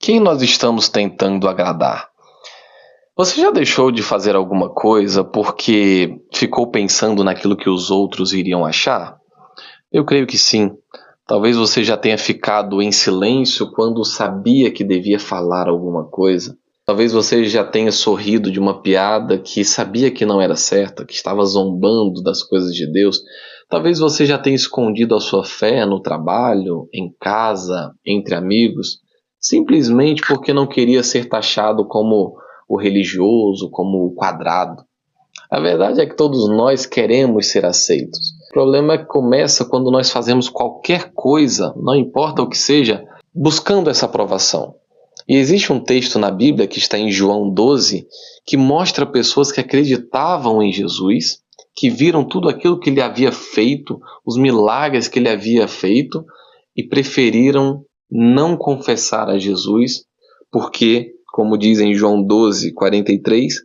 Quem nós estamos tentando agradar? Você já deixou de fazer alguma coisa porque ficou pensando naquilo que os outros iriam achar? Eu creio que sim. Talvez você já tenha ficado em silêncio quando sabia que devia falar alguma coisa. Talvez você já tenha sorrido de uma piada que sabia que não era certa, que estava zombando das coisas de Deus. Talvez você já tenha escondido a sua fé no trabalho, em casa, entre amigos, simplesmente porque não queria ser taxado como o religioso, como o quadrado. A verdade é que todos nós queremos ser aceitos. O problema é que começa quando nós fazemos qualquer coisa, não importa o que seja, buscando essa aprovação. E existe um texto na Bíblia que está em João 12, que mostra pessoas que acreditavam em Jesus, que viram tudo aquilo que ele havia feito, os milagres que ele havia feito, e preferiram não confessar a Jesus, porque, como diz em João 12, 43,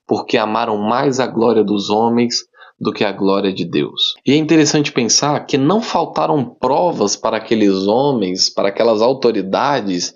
porque amaram mais a glória dos homens do que a glória de Deus. E é interessante pensar que não faltaram provas para aqueles homens, para aquelas autoridades,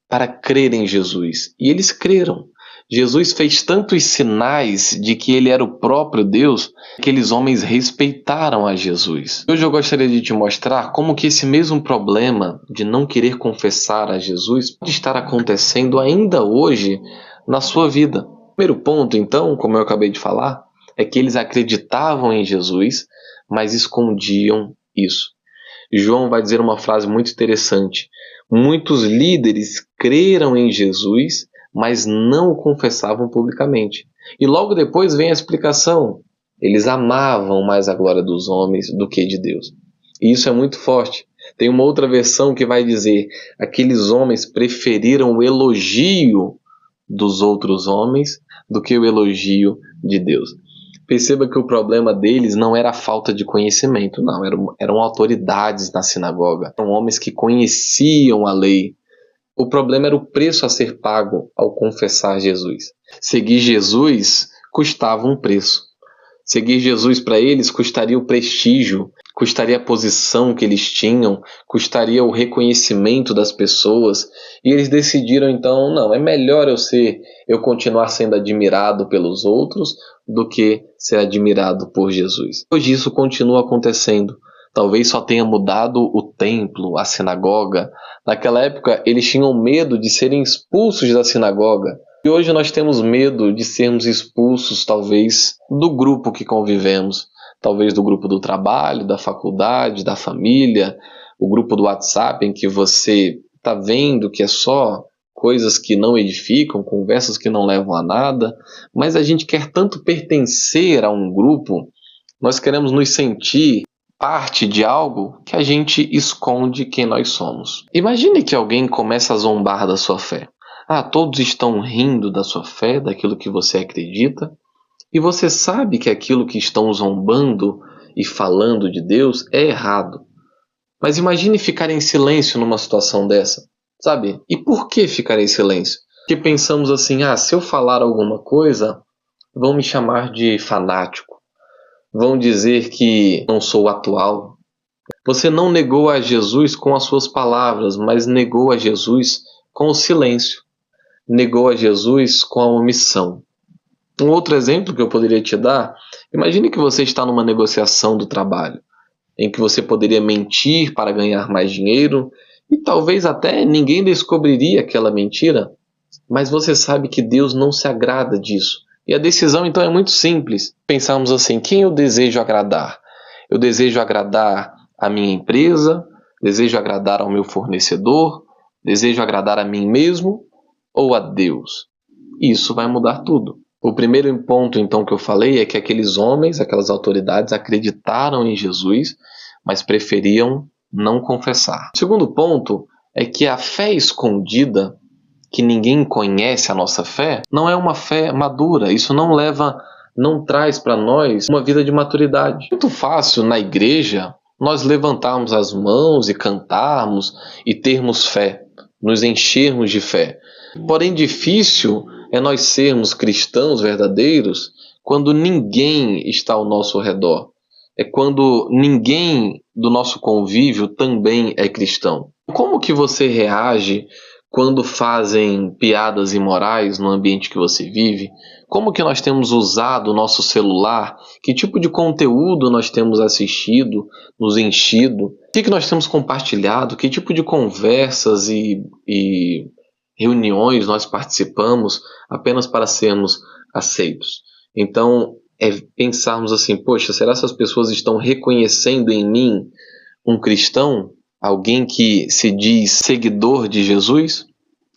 para crer em Jesus. E eles creram. Jesus fez tantos sinais de que ele era o próprio Deus, que aqueles homens respeitaram a Jesus. Hoje eu gostaria de te mostrar como que esse mesmo problema de não querer confessar a Jesus pode estar acontecendo ainda hoje na sua vida. O primeiro ponto, então, como eu acabei de falar, é que eles acreditavam em Jesus, mas escondiam isso. João vai dizer uma frase muito interessante. Muitos líderes creram em Jesus, mas não o confessavam publicamente. E logo depois vem a explicação. Eles amavam mais a glória dos homens do que de Deus. E isso é muito forte. Tem uma outra versão que vai dizer: aqueles homens preferiram o elogio dos outros homens do que o elogio de Deus. Perceba que o problema deles não era a falta de conhecimento, não. Eram autoridades na sinagoga. Eram homens que conheciam a lei. O problema era o preço a ser pago ao confessar Jesus. Seguir Jesus custava um preço. Seguir Jesus para eles custaria o prestígio, custaria a posição que eles tinham, custaria o reconhecimento das pessoas. E eles decidiram então, não, é melhor eu continuar sendo admirado pelos outros do que ser admirado por Jesus. Hoje isso continua acontecendo. Talvez só tenha mudado o templo, a sinagoga. Naquela época eles tinham medo de serem expulsos da sinagoga. E hoje nós temos medo de sermos expulsos, talvez, do grupo que convivemos. Talvez do grupo do trabalho, da faculdade, da família, o grupo do WhatsApp em que você está vendo que é só coisas que não edificam, conversas que não levam a nada, mas a gente quer tanto pertencer a um grupo, nós queremos nos sentir parte de algo que a gente esconde quem nós somos. Imagine que alguém começa a zombar da sua fé. Todos estão rindo da sua fé, daquilo que você acredita, e você sabe que aquilo que estão zombando e falando de Deus é errado. Mas imagine ficar em silêncio numa situação dessa, sabe? E por que ficar em silêncio? Porque pensamos assim, se eu falar alguma coisa, vão me chamar de fanático, vão dizer que não sou atual. Você não negou a Jesus com as suas palavras, mas negou a Jesus com o silêncio. Negou a Jesus com a omissão. Um outro exemplo que eu poderia te dar, imagine que você está numa negociação do trabalho, em que você poderia mentir para ganhar mais dinheiro, e talvez até ninguém descobriria aquela mentira, mas você sabe que Deus não se agrada disso. E a decisão então é muito simples. Pensamos assim, quem eu desejo agradar? Eu desejo agradar a minha empresa, desejo agradar ao meu fornecedor, desejo agradar a mim mesmo ou a Deus? Isso vai mudar tudo. O primeiro ponto, então, que eu falei é que aqueles homens, aquelas autoridades acreditaram em Jesus, mas preferiam não confessar. O segundo ponto é que a fé escondida, que ninguém conhece a nossa fé, não é uma fé madura. Isso não traz para nós uma vida de maturidade. É muito fácil na igreja nós levantarmos as mãos e cantarmos e termos fé, nos enchermos de fé. Porém, difícil é nós sermos cristãos verdadeiros quando ninguém está ao nosso redor. É quando ninguém do nosso convívio também é cristão. Como que você reage quando fazem piadas imorais no ambiente que você vive? Como que nós temos usado o nosso celular? Que tipo de conteúdo nós temos assistido, nos enchido? O que nós temos compartilhado? Que tipo de conversas e reuniões nós participamos apenas para sermos aceitos? Então, é pensarmos assim, poxa, será que essas pessoas estão reconhecendo em mim um cristão? Alguém que se diz seguidor de Jesus?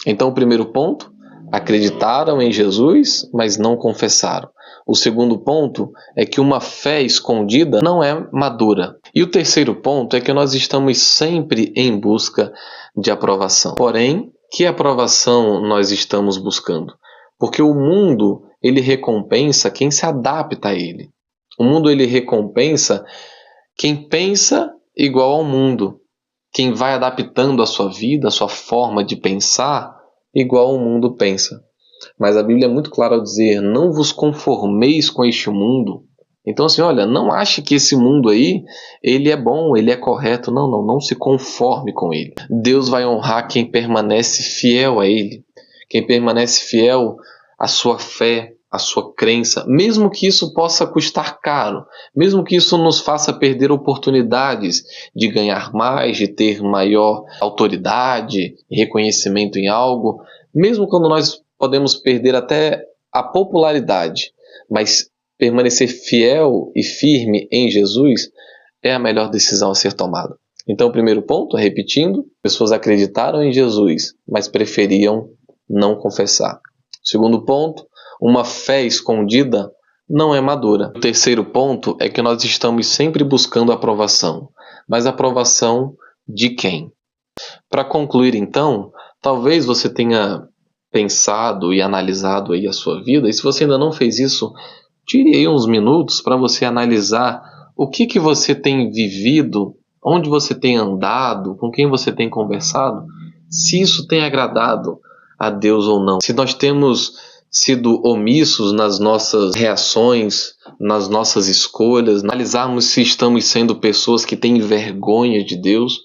Então, o primeiro ponto, acreditaram em Jesus, mas não confessaram. O segundo ponto é que uma fé escondida não é madura. E o terceiro ponto é que nós estamos sempre em busca de aprovação. Porém, que aprovação nós estamos buscando? Porque o mundo, ele recompensa quem se adapta a ele. O mundo, ele recompensa quem pensa igual ao mundo. Quem vai adaptando a sua vida, a sua forma de pensar, igual o mundo pensa. Mas a Bíblia é muito clara ao dizer, não vos conformeis com este mundo. Então assim, olha, não ache que esse mundo aí, ele é bom, ele é correto. Não, não, não se conforme com ele. Deus vai honrar quem permanece fiel a ele. Quem permanece fiel à sua fé, à sua crença, mesmo que isso possa custar caro, mesmo que isso nos faça perder oportunidades de ganhar mais, de ter maior autoridade e reconhecimento em algo, mesmo quando nós podemos perder até a popularidade, mas permanecer fiel e firme em Jesus é a melhor decisão a ser tomada. Então, o primeiro ponto, repetindo, pessoas acreditaram em Jesus, mas preferiam não confessar. Segundo ponto, uma fé escondida não é madura. O terceiro ponto é que nós estamos sempre buscando aprovação. Mas aprovação de quem? Para concluir então, talvez você tenha pensado e analisado aí a sua vida, e se você ainda não fez isso, tire aí uns minutos para você analisar o que você tem vivido, onde você tem andado, com quem você tem conversado, se isso tem agradado a Deus ou não. Se nós temos sido omissos nas nossas reações, nas nossas escolhas, analisarmos se estamos sendo pessoas que têm vergonha de Deus,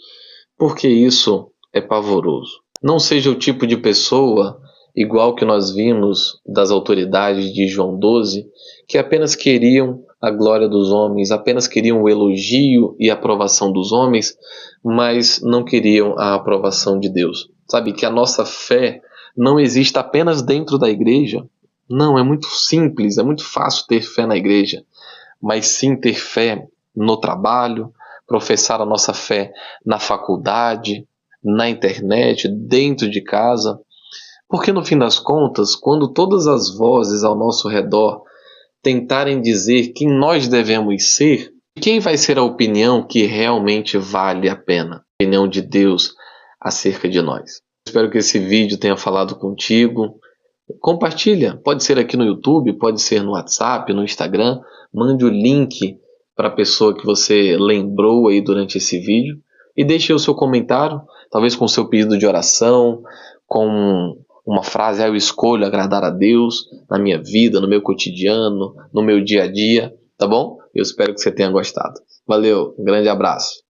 porque isso é pavoroso. Não seja o tipo de pessoa, igual que nós vimos das autoridades de João 12, que apenas queriam a glória dos homens, apenas queriam o elogio e a aprovação dos homens, mas não queriam a aprovação de Deus. Sabe, que a nossa fé não existe apenas dentro da igreja. Não, é muito simples, é muito fácil ter fé na igreja, mas sim ter fé no trabalho, professar a nossa fé na faculdade, na internet, dentro de casa. Porque no fim das contas, quando todas as vozes ao nosso redor tentarem dizer quem nós devemos ser, quem vai ser a opinião que realmente vale a pena? A opinião de Deus acerca de nós. Espero que esse vídeo tenha falado contigo. Compartilha, pode ser aqui no YouTube, pode ser no WhatsApp, no Instagram. Mande o link para a pessoa que você lembrou aí durante esse vídeo. E deixe o seu comentário, talvez com o seu pedido de oração, com uma frase, eu escolho agradar a Deus na minha vida, no meu cotidiano, no meu dia a dia, tá bom? Eu espero que você tenha gostado. Valeu, um grande abraço.